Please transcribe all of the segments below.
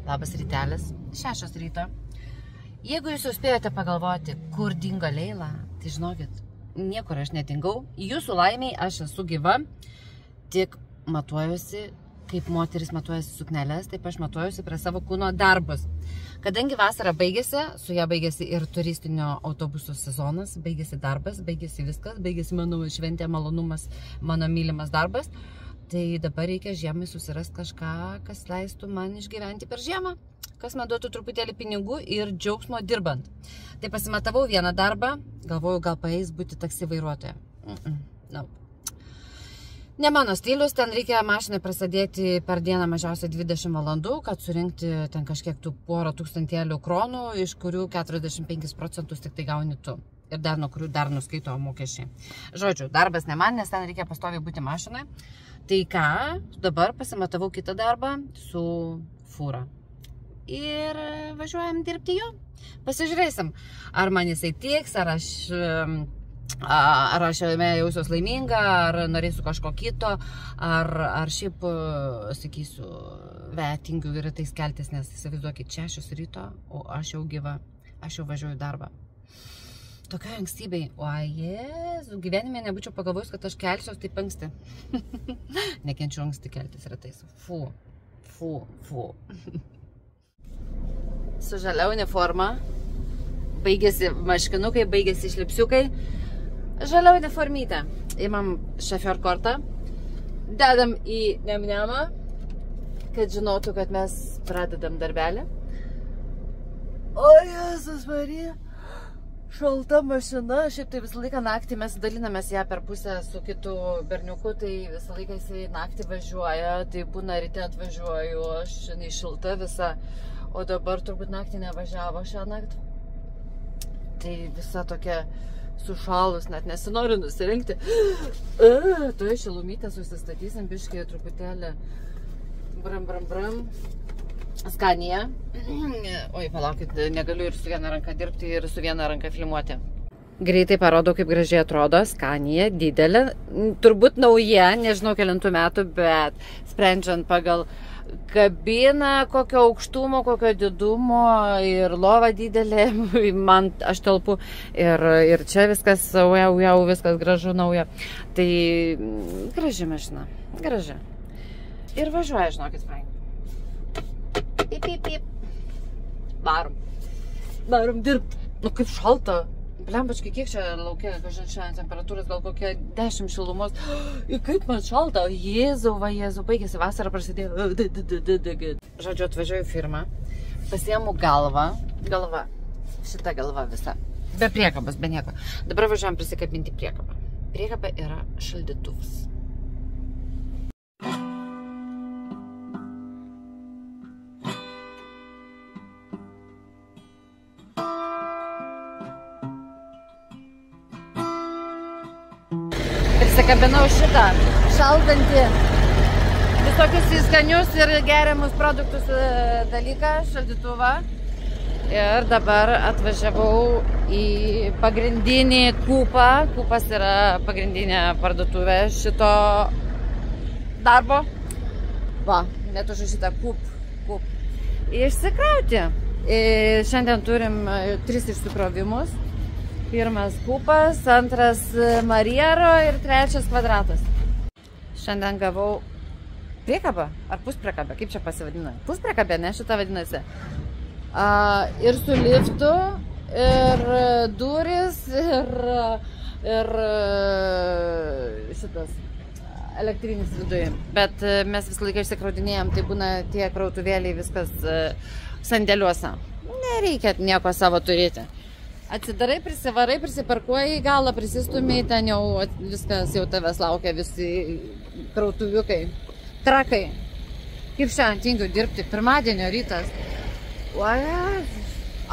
Labas rytelis, 6 ryto. Jeigu jūs jau spėjote pagalvoti, kur dingo Leila, tai žinokit, niekur aš nedingau. Jūsų laimiai aš esu gyva, tik matuojuosi, kaip moteris matuojasi sukneles, taip aš matuojusi prie savo kūno darbus. Kadangi vasara baigėsi, su ją baigėsi ir turistinio autobusų sezonas, baigėsi darbas, baigėsi viskas, baigėsi mano šventė, malonumas, mano mylimas darbas. Tai dabar reikia žiemai susirasti kažką, kas leistų man išgyventi per žiemą, kas man duotų truputėlį pinigų ir džiaugsmo dirbant. Tai pasimatavau vieną darbą, galvoju, gal paeis būti taksi vairuotoja. No. Ne mano stilius, ten reikia mašinai prasidėti per dieną mažiausiai 20 valandų, kad surinkti ten kažkiek tų porą tūkstantėlių kronų, iš kurių 45% tik tai gauni tu. Ir dar nuo kurių dar nuskaito mokesčiai. Žodžiu, darbas ne man, nes ten reikia pastoviai būti mašinai. Tai ką, dabar pasimatavau kitą darbą su fūra. Ir važiuojam dirbti jo. Pasižiūrėsim, ar man jisai tiks, ar aš jausiuos laiminga, ar norėsiu kažko kito, ar šiaip, sakysiu, tingiu rytais keltis, nes įsivaizduokit 6 ryto, o aš jau gyva, aš jau važiuoju darbą. Tokia ankstybei, o Jėzu, gyvenime nebūčiau pagalvojus, kad aš kelsiuos taip anksti. Nekenčiu anksti keltis rytais. Fu. Su žalia uniforma, baigėsi maškinukai, baigėsi šlipsiukai. Žalia uniformytė. Imam šofer kortą, dedam į nemnemą, kad žinotų, kad mes pradedam darbelį. O Jėzus Marija! Šalta mašina, šiaip tai visą laiką naktį mes dalinamės ją per pusę su kitu berniuku, tai visą laiką jisai naktį važiuoja, tai būna ryte atvažiuoju, aš šiandien šilta visa, o dabar turbūt naktį nevažiavo šią naktį. Tai visa tokia sušalus, net nesinori nusirinkti. Toje šilumytę susistatysim biškai truputėlį bram. Skanija. Oi, palaukit, negaliu ir su viena ranka dirbti, ir su viena ranka filmuoti. Greitai parodau, kaip gražiai atrodo. Skanija, didelė. Turbūt nauja, nežinau kelintų metų, bet sprendžiant pagal kabiną, kokio aukštumo, kokio didumo ir lova didelė, man aš telpu. Ir čia viskas, jau viskas gražu, nauja. Tai graži mašina, graži. Ir važiuoja, žinokit, Frank. Pip. Varom dirbti. Nu kaip šalta. Blembačkai, kiek čia laukia, kažin šiandien temperatūros, gal kokia 10 šilumos. Ir kaip man šalta. Jėzau, baigėsi vasara, prasidėjo. Žodžiu, atvažiuoju į firmą, pasiemu galvą, šita galva visa. Be priekabos, be nieko. Dabar važiuojam prisikabinti priekabą. Priekaba yra šaldytuvas. Prisikabinau šitą šaldantį visokius skanius ir geriamus produktus dalyką, šaldytuvą. Ir dabar atvažiavau į pagrindinį Kupą. Kupas yra pagrindinė parduotuvė šito darbo. Va, net užrašyta Kup. Išsikrauti. Šiandien turim 3 išsikrovimus. Pirmas Kupas, antras Mariero ir 3 Kvadratas. Šiandien gavau priekabą, ar puspriekabę, kaip čia pasivadina? Puspriekabė, ne, šitą vadinasi. Ir su liftu, ir duris, ir šitas elektrinis viduje. Bet mes visą laiką išsikraudinėjom, tai būna tie krautuvėliai viskas sandėliuose. Nereikia nieko savo turėti. Atsidarai, prisivarai, prisiparkuoji, galą prisistumiai, ten jau viskas jau tavęs laukia, visi krautuviukai, trakai. Kaip šiandien tingiu dirbti, pirmadienio rytas.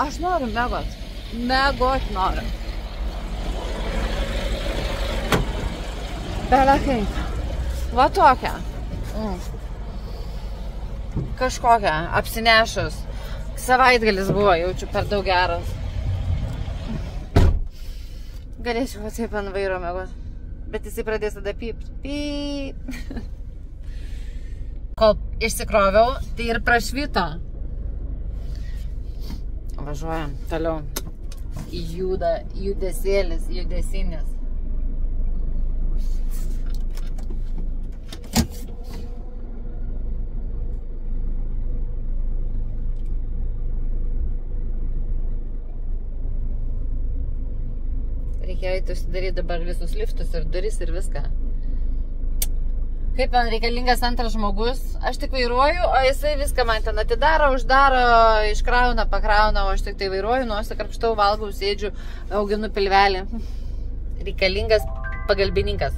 Aš noriu megot noriu. Belekai, va tokia. Kažkokia, apsinešus. Savaitgalis buvo, jaučiu per daug geras. Galėčiau taip ant vairo mėgot, bet jisai pradės tada pypt. Kol išsikroviau, tai ir prašvito. Važiuojam toliau. Judesėlis, judesinis. Reikėjo užsidaryti dabar visus liftus ir duris ir viską. Kaip man reikalingas antras žmogus, aš tik vairuoju, o jisai viską man ten atidaro, uždaro, iškrauna, pakrauna, o aš tik tai vairuoju, nuosi karpštau, valgau, sėdžiu, auginu pilvelį. Reikalingas pagalbininkas.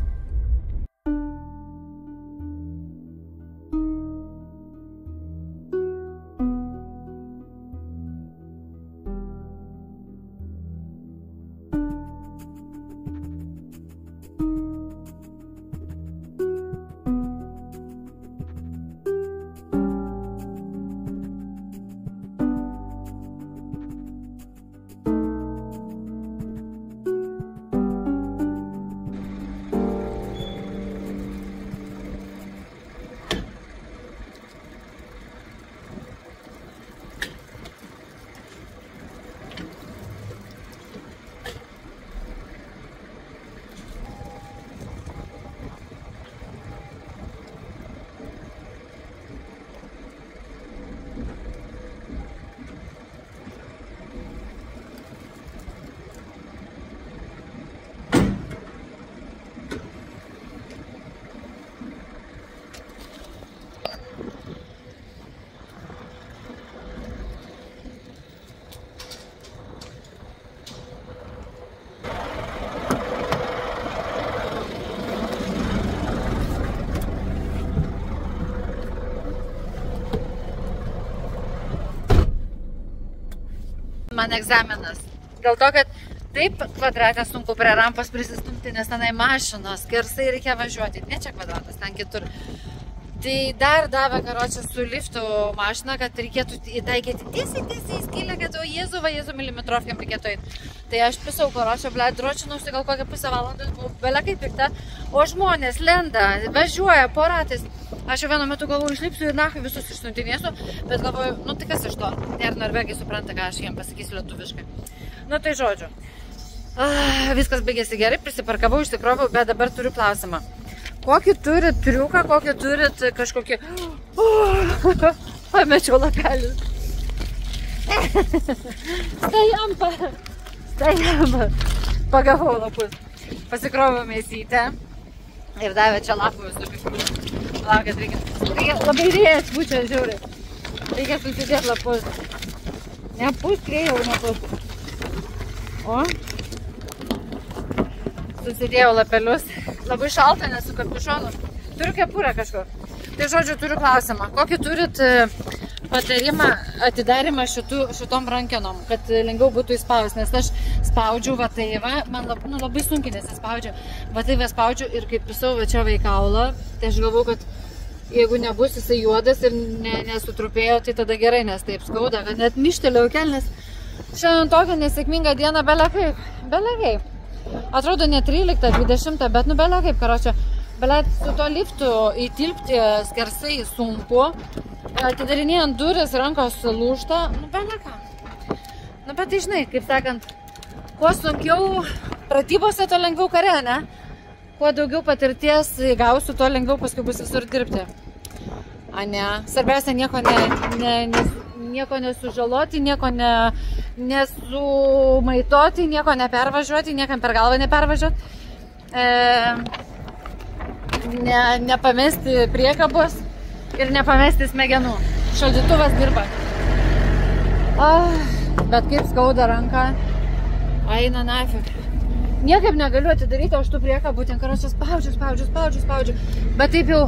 Man egzaminas. Dėl to, kad taip kvadratą sunku prie rampos prisistumti, nes tenai mašinos, skersai reikia važiuoti. Ne čia kvadratas, ten kitur. Tai dar davė, karočią, su liftu mašiną, kad reikėtų įtaikyti tiesiai skylę, kad o Jėzu milimetrovkiam reikėtų eiti. Tai aš pisau, karočią, dročinausi gal kokią pusę valandos, buvau belia kaip pikta, o žmonės lenda, važiuoja po ratais. Aš jau vienu metu galvoju, išlipsiu ir nahui visus išsiuntinėsiu, bet galvoju, nu tai kas iš to? Ir norvegai supranta, ką aš jiems pasakysiu lietuviškai. Nu tai žodžiu. Viskas baigėsi gerai, prisiparkavau, išsikroviau, bet dabar turiu klausimą. Kokį turit triuką, kokį turit kažkokį... Pamečiau lapelį. Stajamba. Pagavau lapus. Pasikroviau mėsytę ir davė čia lapų visokių. Laukit, reikia labai rėjas būčia, žiūri. Reikia susidėti lapus. Nepus, krėjau, nepus. O? Susidėjau lapelius. Labai šalta, nes su kapišonu. Turiu kepurę kažkur. Tai žodžiu, turiu klausimą. Kokį turit patarimą atidarimą šitom rankenom, kad lengviau būtų įspaus, nes aš spaudžiu va tai va, man labai sunkiai nesispaudžiu, va tai va spaudžiu ir kaip pisau va čia vaikaulą, tai aš galvau, kad jeigu nebus jisai juodas ir nesutrupėjo, tai tada gerai, nes taip skauda, kad net mištelėjau kelnes. Šiandien tokią nesėkmingą dieną belia kaip. Atrodo ne 13, 20, bet nu belia kaip, karočią. Belia su to liftu įtilpti skersai sunku. Atidarinėjant duris, rankos lūžta, nu belia ką. Nu bet tai žinai, kaip sakant, kuo sunkiau pratybose, to lengviau kare, ne? Kuo daugiau patirties gausiu, to lengviau paskui bus visur dirbti. A ne, svarbiausia nieko nesužaloti, nieko nesumaitoti, nieko nepervažiuoti, niekam per galvą nepervažiuoti. Nepamesti priekabos ir nepamesti smegenų. Šaldytuvas dirba. Bet kaip skauda ranką. Eina nafig. Niekaip negaliu atidaryti, aš tų priekabų ten karočią spaudžiu. Bet taip jau,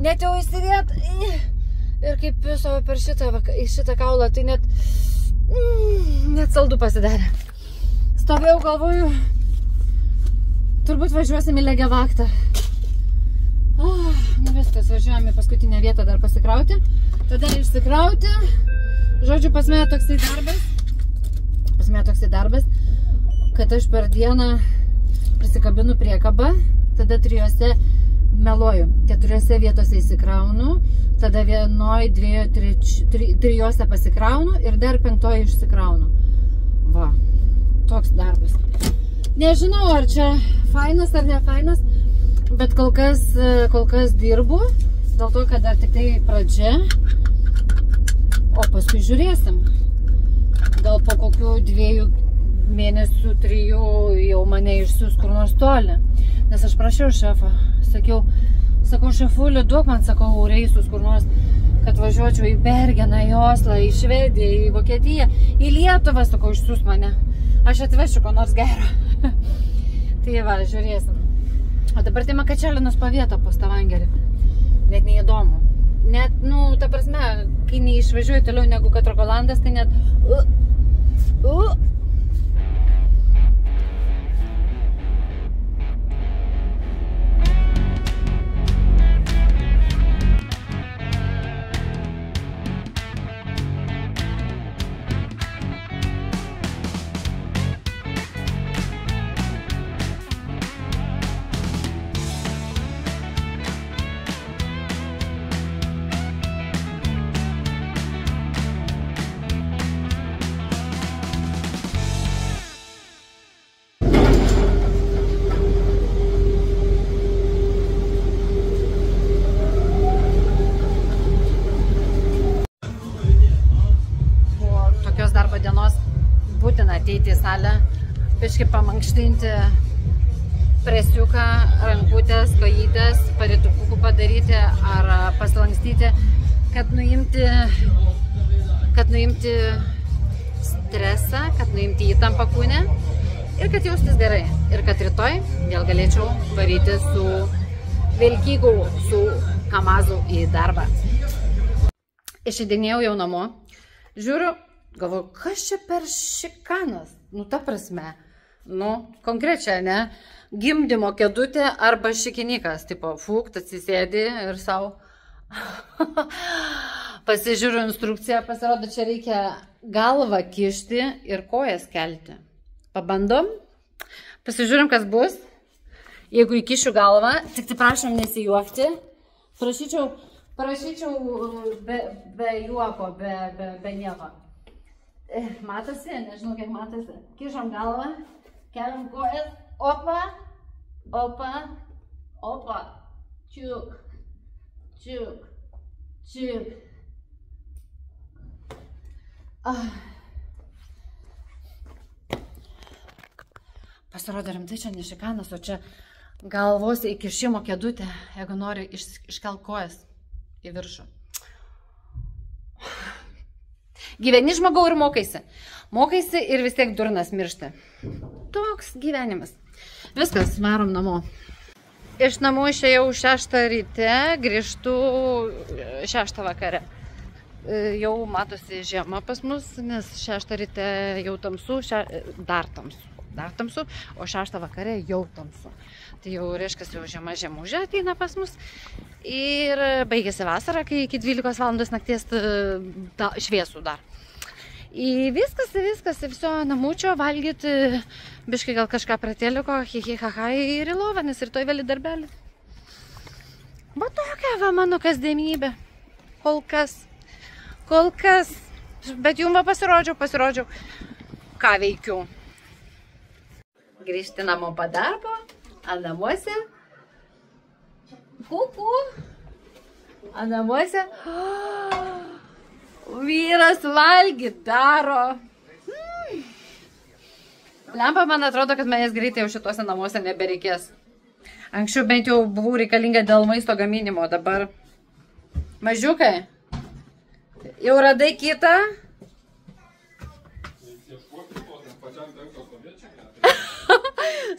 net jau įsidėt. Ir kaip viso per šitą kaulą, tai net saldu pasidarė. Stovėjau, galvoju, turbūt važiuosim į Legevaktą. Nu viskas, važiuojame į paskutinę vietą dar pasikrauti. Tada išsikrauti. Žodžiu, pas mane toksai darbas, kad aš per dieną prisikabinu priekabą, tada 3 meluoju, 4 vietose įsikraunu, tada vienoj, dviejoj, trijose pasikraunu ir dar penktoj išsikraunu. Va, toks darbas. Nežinau, ar čia fainas ar ne fainas, bet kol kas dirbu, dėl to, kad dar tik tai pradžia, o paskui žiūrėsim. Gal po kokių 2 mėnesių, 3 jau mane išsiųs kur nors toli. Nes aš prašiau šefą, sakau, šefulį, duok man, sakau, reisus kur nors, kad važiuočiau į Bergeną, į Oslą, į Švediją, į Vokietiją, į Lietuvą, sakau, išsiųs mane. Aš atvešiu ko nors gero. Tai va, žiūrėsim. O dabar tai Makačelinas po vietą po Stavangerį. Net neįdomu. Net, ta prasme, kai neišvažiuoju toliau negu kad Rogalandas, tai net... Ateiti į salę, biškai pamankštinti presiuką, rankutės, kojytės, paritupukų padaryti ar paslankstyti, kad nuimti stresą, kad nuimti įtampą kūne ir kad jaustis gerai. Ir kad rytoj vėl galėčiau varyti su vilkiku, su Kamazu į darbą. Išeidinėjau jau namo, žiūriu, galvoju, kas čia per šikanas? Ta prasme, konkrečia, ne? Gimdymo kėdutė arba šikinikas, tipo, fukt, atsisėdi ir savo. Pasižiūriu instrukciją, pasirodo, čia reikia galvą kišti ir kojas kelti. Pabandom, pasižiūrim, kas bus. Jeigu įkišiu galvą, tik tai prašom nesijuokti, prašyčiau be juoko, be nieko. Matosi, nežinau kiek matosi. Kišam galvą, keliam kojas, opa, opa, opa, čiuk, čiuk, čiuk. Pasirodo rimtai, čia ne šikanas, o čia galvos įkišimo kėdutė, jeigu nori iškelt kojas į viršų. Gyveni žmogau ir mokaisi. Mokaisi ir vis tiek durnas miršti. Toks gyvenimas. Viskas, varom namo. Iš namų išėjau 6 ryte, grįžtu 6 vakare. Jau matosi žiema pas mus, nes 6 ryte jau tamsu, dar tamsu, o 6 vakare jau tamsu. Tai jau reiškia, jau žiema žiemužė ateina pas mus. Ir baigėsi vasara, kai iki 12 valandos nakties šviesų dar. Viskas, viso namučio, valgyti, biškai gal kažką pratėliko, hihihaha ir į lovą, nes rytoj vėl į darbelį. Va tokia va mano kasdienybė. Kol kas. Bet jum va pasirodžiau, ką veikiu. Grįžti namo po darbo, a namuose. Kuku. A namuose. Vyras valgyt daro. Lempa, man atrodo, kad manęs greitai jau šituose namuose nebereikės. Anksčiau bent jau buvau reikalinga dėl maisto gaminimo, dabar. Mažiukai, jau radai kitą?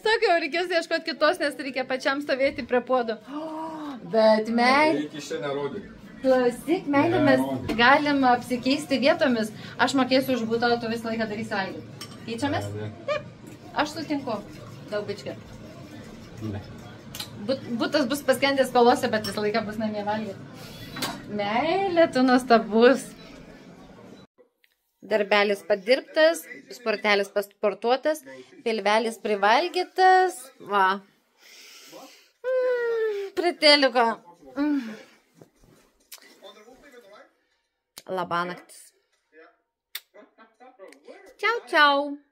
Sakai, jau reikės ieškoti kitos, nes reikia pačiam stovėti prie puodo. Bet klausyk, meilė, mes galim apsikeisti vietomis. Aš mokėsiu už butą, tu visą laiką darysi valgyti. Keičiamės? Taip, aš sutinku. Daug bičkė. Butas bus paskendęs skolose, bet visą laiką bus namie valgyti. Meilė, tu nuostabus. Darbelis padirbtas, sportelis pasportuotas, pilvelis privalgytas. Va. Pritėliuko. Labanaktis. Čiau, čiau.